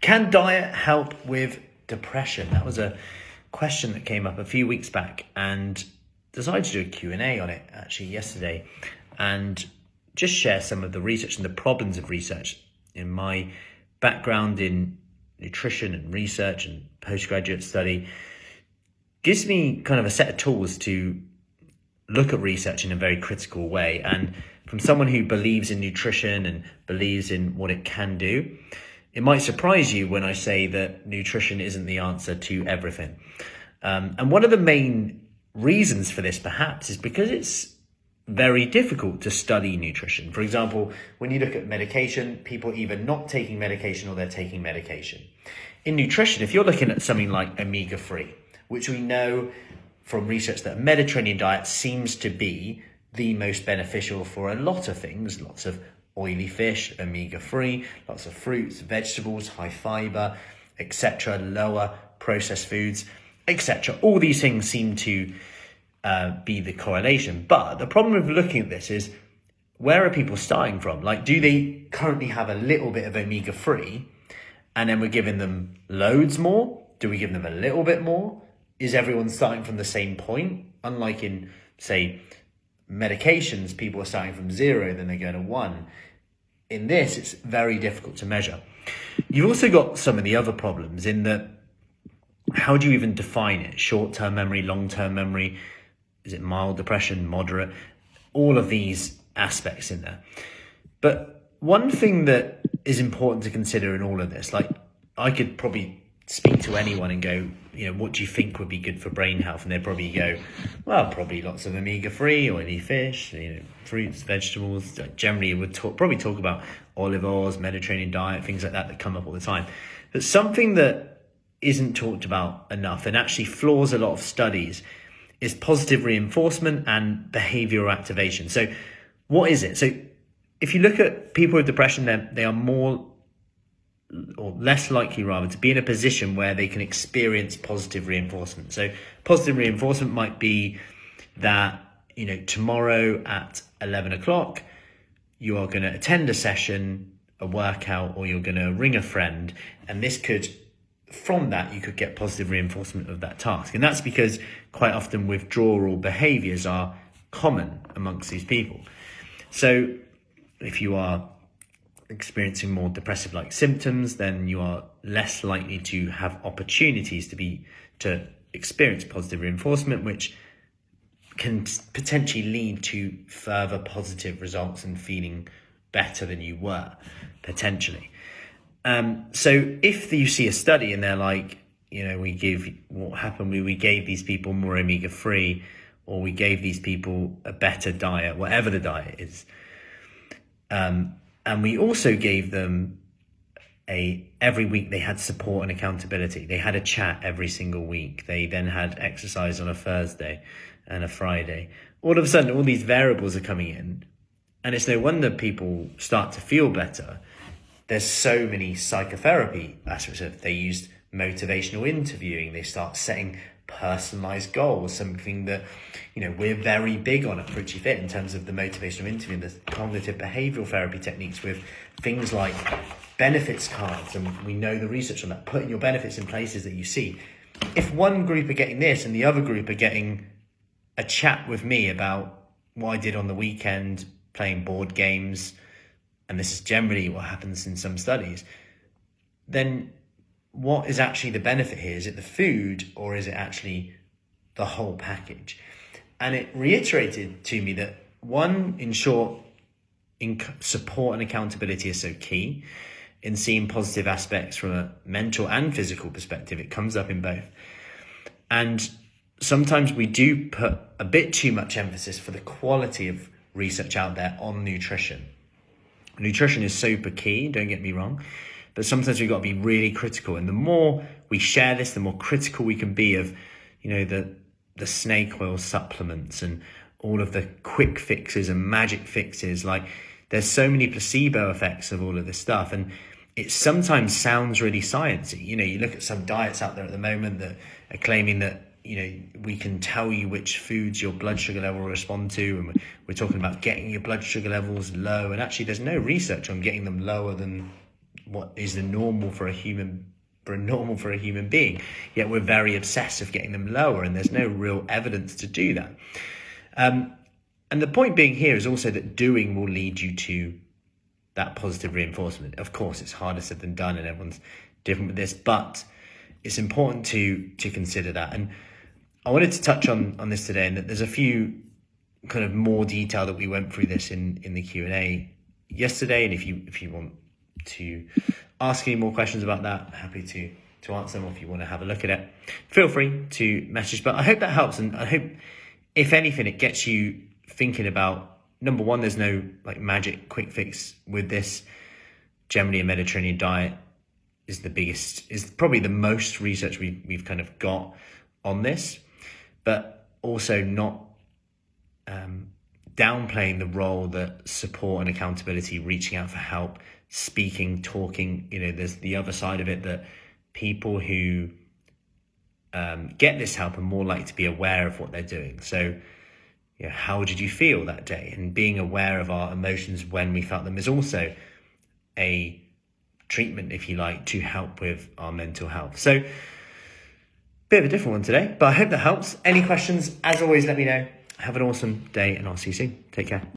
Can diet help with depression? That was a question that came up a few weeks back, and decided to do a Q&A on it actually yesterday and just share some of the research and the problems of research. In my background in nutrition and research and postgraduate study gives me kind of a set of tools to look at research in a very critical way. And from someone who believes in nutrition and believes in what it can do, it might surprise you when I say that nutrition isn't the answer to everything. And one of the main reasons for this perhaps is because it's very difficult to study nutrition. For example, when you look at medication, people are either not taking medication or they're taking medication. In nutrition, if you're looking at something like omega-3, which we know from research that a Mediterranean diet seems to be the most beneficial for a lot of things, lots of oily fish, omega-3, lots of fruits, vegetables, high fiber, etc., lower processed foods, etc. All these things seem to be the correlation. But the problem with looking at this is, where are people starting from? Like, do they currently have a little bit of omega-3 and then we're giving them loads more? Do we give them a little bit more? Is everyone starting from the same point? Unlike in, say, medications, people are starting from 0, then they go to 1. In this, it's very difficult to measure. You've also got some of the other problems in that, how do you even define it? Short-term memory, long-term memory? Is it mild depression, moderate? All of these aspects in there. But one thing that is important to consider in all of this, like, I could probably speak to anyone and go, what do you think would be good for brain health? And they'd probably go, well, probably lots of omega-3, oily fish, fruits, vegetables. Generally, would probably talk about olive oils, Mediterranean diet, things like that come up all the time. But something that isn't talked about enough and actually flaws a lot of studies is positive reinforcement and behavioral activation. So what is it? So if you look at people with depression, they are more or less likely rather to be in a position where they can experience positive reinforcement. So positive reinforcement might be that, tomorrow at 11 o'clock, you are going to attend a session, a workout, or you're going to ring a friend. And this could, from that, you could get positive reinforcement of that task. And that's because quite often withdrawal behaviors are common amongst these people. So if you are experiencing more depressive-like symptoms, then you are less likely to have opportunities to experience positive reinforcement, which can potentially lead to further positive results and feeling better than you were, potentially. So if you see a study and they're like, we gave these people more omega-3, or we gave these people a better diet, whatever the diet is, and we also gave them every week they had support and accountability. They had a chat every single week. They then had exercise on a Thursday and a Friday. All of a sudden, all these variables are coming in, and it's no wonder people start to feel better. There's so many psychotherapy aspects of it. They used motivational interviewing. They start setting personalized goals, something that we're very big on at Fruci Fit in terms of the motivational interviewing, the cognitive behavioral therapy techniques with things like benefits cards, and we know the research on that, putting your benefits in places that you see. If one group are getting this and the other group are getting a chat with me about what I did on the weekend playing board games, and this is generally what happens in some studies, then what is actually the benefit here? Is it the food, or is it actually the whole package? And it reiterated to me that, one, in short, support and accountability is so key in seeing positive aspects from a mental and physical perspective. It comes up in both. And sometimes we do put a bit too much emphasis for the quality of research out there on nutrition. Nutrition is super key, don't get me wrong, but sometimes we've got to be really critical. And the more we share this, the more critical we can be of, the snake oil supplements and all of the quick fixes and magic fixes. Like, there's so many placebo effects of all of this stuff. And it sometimes sounds really sciencey. You look at some diets out there at the moment that are claiming that, we can tell you which foods your blood sugar level will respond to. And we're talking about getting your blood sugar levels low. And actually, there's no research on getting them lower than what is the normal for a human being, yet we're very obsessed with getting them lower, and there's no real evidence to do that. And the point being here is also that doing will lead you to that positive reinforcement. Of course, it's harder said than done, and everyone's different with this, but it's important to consider that. And I wanted to touch on this today, and that there's a few kind of more detail that we went through this in the Q&A yesterday. And if you want to ask any more questions about that, happy to answer them. Or if you want to have a look at it, feel free to message. But I hope that helps, and I hope, if anything, it gets you thinking about, number one, there's no like magic quick fix with this. Generally, a Mediterranean diet is probably the most research we've kind of got on this, but also not downplaying the role that support and accountability, reaching out for help, speaking, talking, there's the other side of it, that people who get this help are more likely to be aware of what they're doing. So how did you feel that day? And being aware of our emotions when we felt them is also a treatment, if you like, to help with our mental health. So bit of a different one today, but I hope that helps. Any questions, as always, let me know. Have an awesome day, and I'll see you soon. Take care.